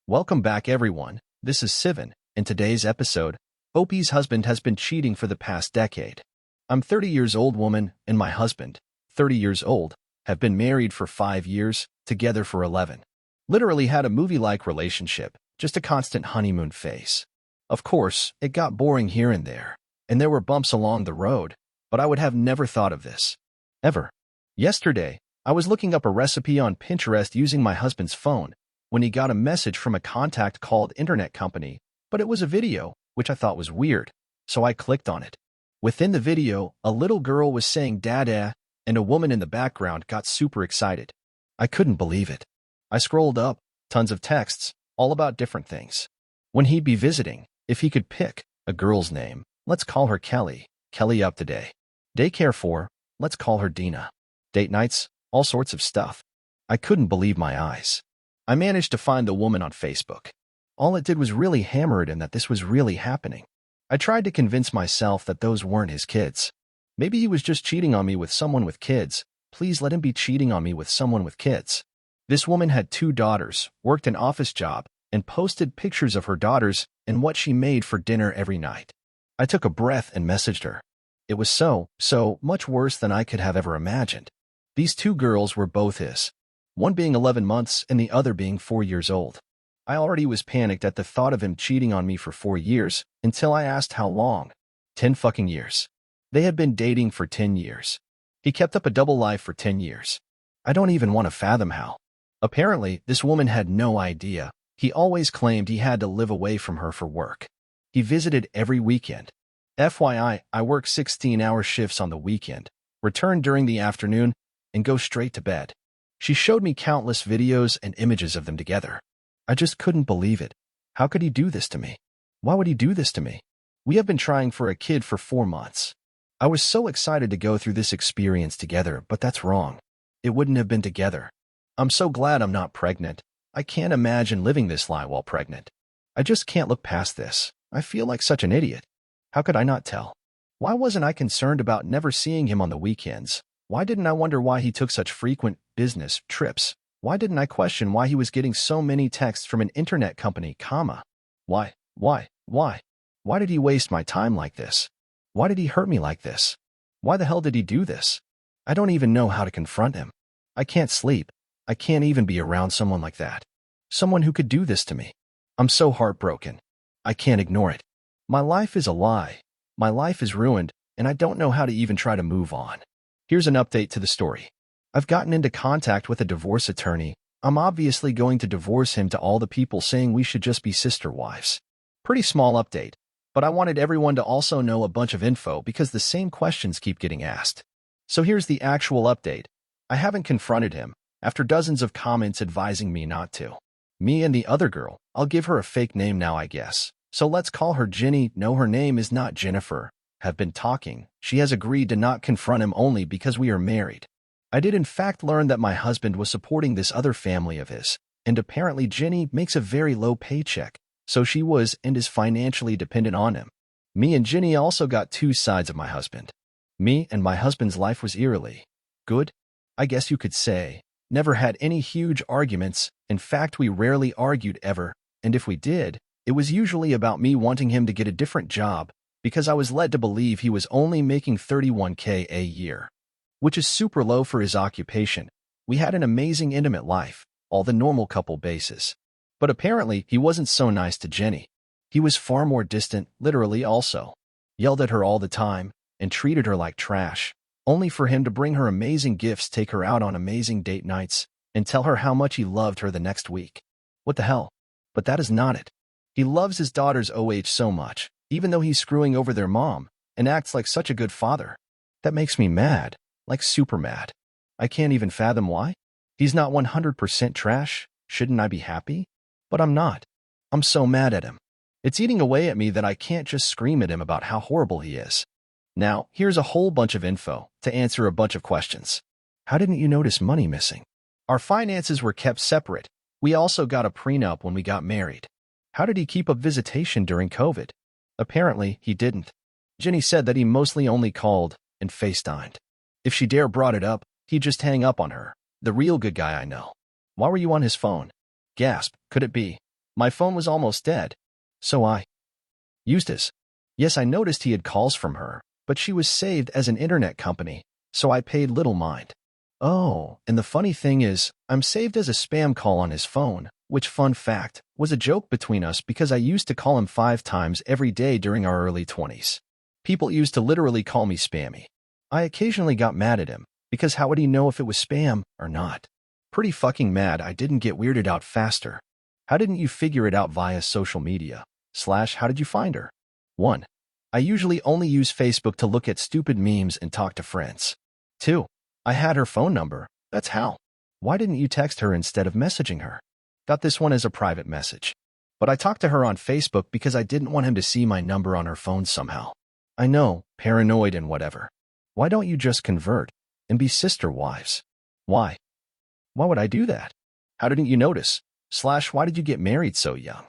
Welcome back, everyone. This is Siven. In today's episode, Opie's husband has been cheating for the past decade. I'm 30 years old woman, and my husband, 30 years old, have been married for 5 years, together for 11. Literally had a movie-like relationship, just a constant honeymoon phase. Of course, it got boring here and there, and there were bumps along the road, but I would have never thought of this. Ever. Yesterday, I was looking up a recipe on Pinterest using my husband's phone, when he got a message from a contact called Internet Company, but it was a video, which I thought was weird, so I clicked on it. Within the video, a little girl was saying "Dada," and a woman in the background got super excited. I couldn't believe it. I scrolled up, tons of texts, all about different things. When he'd be visiting, if he could pick a girl's name, let's call her Kelly. Kelly up today. Daycare for, let's call her Dina. Date nights, all sorts of stuff. I couldn't believe my eyes. I managed to find the woman on Facebook. All it did was really hammer it in that this was really happening. I tried to convince myself that those weren't his kids. Maybe he was just cheating on me with someone with kids. Please let him be cheating on me with someone with kids. This woman had 2 daughters, worked an office job, and posted pictures of her daughters and what she made for dinner every night. I took a breath and messaged her. It was so much worse than I could have ever imagined. These 2 girls were both his. One being 11 months and the other being 4 years old. I already was panicked at the thought of him cheating on me for 4 years, until I asked how long. 10 fucking years. They had been dating for 10 years. He kept up a double life for 10 years. I don't even want to fathom how. Apparently, this woman had no idea. He always claimed he had to live away from her for work. He visited every weekend. FYI, I work 16-hour shifts on the weekend, return during the afternoon, and go straight to bed. She showed me countless videos and images of them together. I just couldn't believe it. How could he do this to me? Why would he do this to me? We have been trying for a kid for 4 months. I was so excited to go through this experience together, but that's wrong. It wouldn't have been together. I'm so glad I'm not pregnant. I can't imagine living this lie while pregnant. I just can't look past this. I feel like such an idiot. How could I not tell? Why wasn't I concerned about never seeing him on the weekends? Why didn't I wonder why he took such frequent business trips? Why didn't I question why he was getting so many texts from an internet company, Why? Why did he waste my time like this? Why did he hurt me like this? Why the hell did he do this? I don't even know how to confront him. I can't sleep. I can't even be around someone like that. Someone who could do this to me. I'm so heartbroken. I can't ignore it. My life is a lie. My life is ruined, and I don't know how to even try to move on. Here's an update to the story. I've gotten into contact with a divorce attorney. I'm obviously going to divorce him to all the people saying we should just be sister wives. Pretty small update, but I wanted everyone to also know a bunch of info because the same questions keep getting asked. So here's the actual update. I haven't confronted him, after dozens of comments advising me not to. Me and the other girl, I'll give her a fake name now, I guess. So let's call her Ginny. No, her name is not Jennifer. Have been talking. She has agreed to not confront him only because we are married. I did in fact learn that my husband was supporting this other family of his, and apparently Ginny makes a very low paycheck, so she was and is financially dependent on him. Me and Ginny also got 2 sides of my husband. Me and my husband's life was eerily good, I guess you could say. Never had any huge arguments. In fact, we rarely argued ever, and if we did, it was usually about me wanting him to get a different job, because I was led to believe he was only making $31K a year, which is super low for his occupation. We had an amazing intimate life, all the normal couple bases. But apparently, he wasn't so nice to Jenny. He was far more distant, literally also. Yelled at her all the time, and treated her like trash, only for him to bring her amazing gifts, take her out on amazing date nights, and tell her how much he loved her the next week. What the hell? But that is not it. He loves his daughters so much, even though he's screwing over their mom, and acts like such a good father. That makes me mad, like super mad. I can't even fathom why. He's not 100% trash. Shouldn't I be happy? But I'm not. I'm so mad at him. It's eating away at me that I can't just scream at him about how horrible he is. Now, here's a whole bunch of info to answer a bunch of questions. How didn't you notice money missing? Our finances were kept separate. We also got a prenup when we got married. How did he keep up visitation during COVID? Apparently, he didn't. Jenny said that he mostly only called and FaceTimed. If she dare brought it up, he'd just hang up on her. The real good guy I know. Why were you on his phone? Gasp, could it be? My phone was almost dead, so I used his. Yes, I noticed he had calls from her, but she was saved as an internet company, so I paid little mind. Oh, and the funny thing is, I'm saved as a spam call on his phone, which, fun fact, was a joke between us because I used to call him 5 times every day during our early 20s. People used to literally call me spammy. I occasionally got mad at him, because how would he know if it was spam or not? Pretty fucking mad I didn't get weirded out faster. How didn't you figure it out via social media? / how did you find her? 1. I usually only use Facebook to look at stupid memes and talk to friends. 2. I had her phone number. That's how. Why didn't you text her instead of messaging her? Got this one as a private message. But I talked to her on Facebook because I didn't want him to see my number on her phone somehow. I know, paranoid and whatever. Why don't you just convert and be sister wives? Why? Why would I do that? How didn't you notice? / why did you get married so young?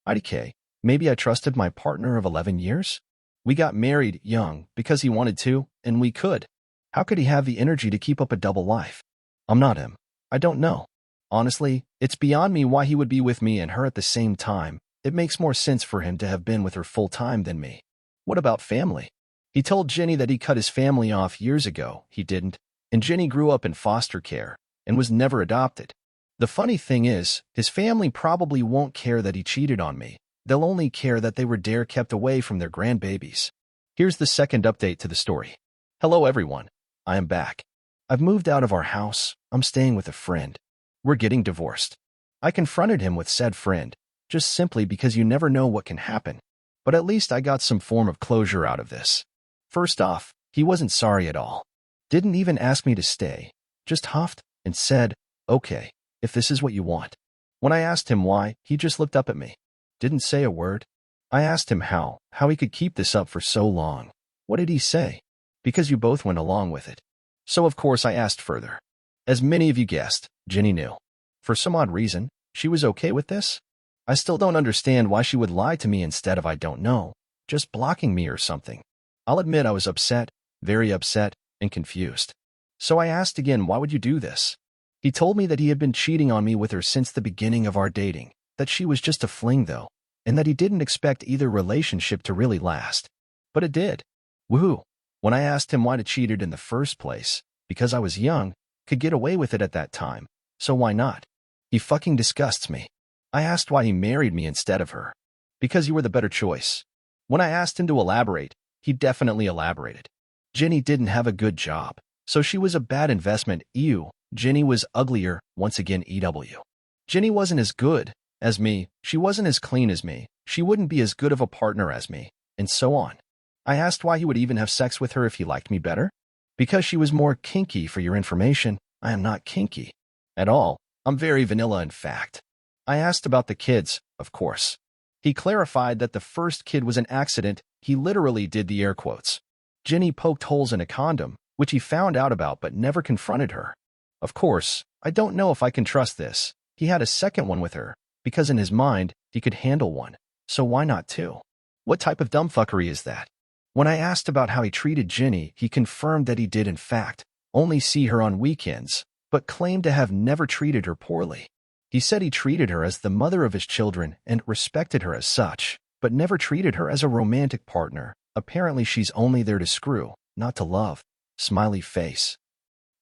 IDK, maybe I trusted my partner of 11 years? We got married young because he wanted to, and we could. How could he have the energy to keep up a double life? I'm not him. I don't know. Honestly, it's beyond me why he would be with me and her at the same time. It makes more sense for him to have been with her full time than me. What about family? He told Jenny that he cut his family off years ago. He didn't, and Jenny grew up in foster care and was never adopted. The funny thing is, his family probably won't care that he cheated on me. They'll only care that they were kept away from their grandbabies. Here's the second update to the story. Hello everyone. I am back. I've moved out of our house. I'm staying with a friend. We're getting divorced. I confronted him with said friend, just simply because you never know what can happen. But at least I got some form of closure out of this. First off, he wasn't sorry at all. Didn't even ask me to stay. Just huffed and said, okay, if this is what you want. When I asked him why, he just looked up at me. Didn't say a word. I asked him how he could keep this up for so long. What did he say? Because you both went along with it. So of course I asked further. As many of you guessed, Jenny knew. For some odd reason, she was okay with this. I still don't understand why she would lie to me instead of I don't know, just blocking me or something. I'll admit I was upset, very upset, and confused. So I asked again, why would you do this? He told me that he had been cheating on me with her since the beginning of our dating, that she was just a fling though, and that he didn't expect either relationship to really last. But it did. Woohoo. When I asked him why he cheated in the first place, because I was young, could get away with it at that time, so why not? He fucking disgusts me. I asked why he married me instead of her. Because you were the better choice. When I asked him to elaborate, he definitely elaborated. Jenny didn't have a good job, so she was a bad investment. Ew. Jenny was uglier, once again EW. Jenny wasn't as good as me, she wasn't as clean as me, she wouldn't be as good of a partner as me, and so on. I asked why he would even have sex with her if he liked me better. Because she was more kinky. For your information, I am not kinky at all. I'm very vanilla in fact. I asked about the kids, of course. He clarified that the first kid was an accident. He literally did the air quotes. Jenny poked holes in a condom, which he found out about but never confronted her. Of course, I don't know if I can trust this. He had a second one with her, because in his mind, he could handle one. So why not two? What type of dumbfuckery is that? When I asked about how he treated Jenny, he confirmed that he did in fact only see her on weekends, but claimed to have never treated her poorly. He said he treated her as the mother of his children and respected her as such, but never treated her as a romantic partner. Apparently she's only there to screw, not to love. Smiley face.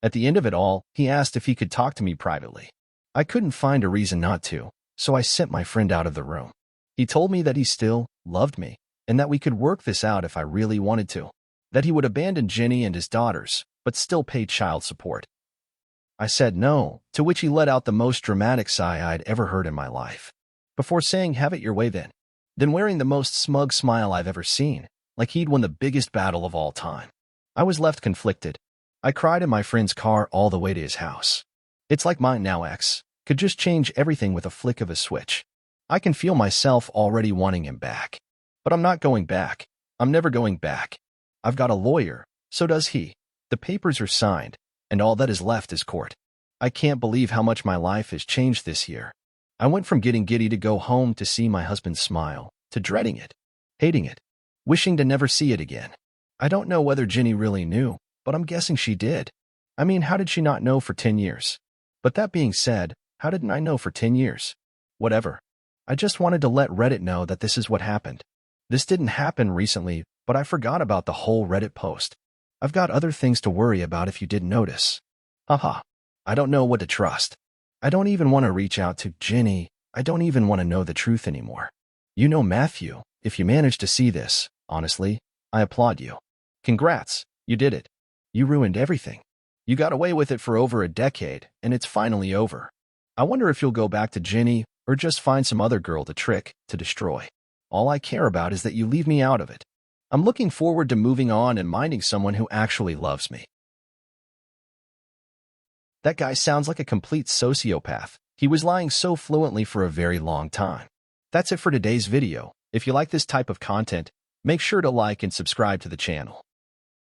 At the end of it all, he asked if he could talk to me privately. I couldn't find a reason not to, so I sent my friend out of the room. He told me that he still loved me, and that we could work this out if I really wanted to. That he would abandon Jenny and his daughters, but still pay child support. I said no, to which he let out the most dramatic sigh I'd ever heard in my life. Before saying, have it your way then. Then wearing the most smug smile I've ever seen, like he'd won the biggest battle of all time. I was left conflicted. I cried in my friend's car all the way to his house. It's like mine now, ex. Could just change everything with a flick of a switch. I can feel myself already wanting him back. But I'm not going back. I'm never going back. I've got a lawyer, so does he. The papers are signed, and all that is left is court. I can't believe how much my life has changed this year. I went from getting giddy to go home to see my husband smile, to dreading it, hating it, wishing to never see it again. I don't know whether Jenny really knew, but I'm guessing she did. I mean, how did she not know for 10 years? But that being said, how didn't I know for 10 years? Whatever. I just wanted to let Reddit know that this is what happened. This didn't happen recently, but I forgot about the whole Reddit post. I've got other things to worry about if you didn't notice. Haha. I don't know what to trust. I don't even want to reach out to Ginny. I don't even want to know the truth anymore. You know, Matthew, if you managed to see this, honestly, I applaud you. Congrats, you did it. You ruined everything. You got away with it for over a decade, and it's finally over. I wonder if you'll go back to Ginny or just find some other girl to trick, to destroy. All I care about is that you leave me out of it. I'm looking forward to moving on and minding someone who actually loves me. That guy sounds like a complete sociopath. He was lying so fluently for a very long time. That's it for today's video. If you like this type of content, make sure to like and subscribe to the channel.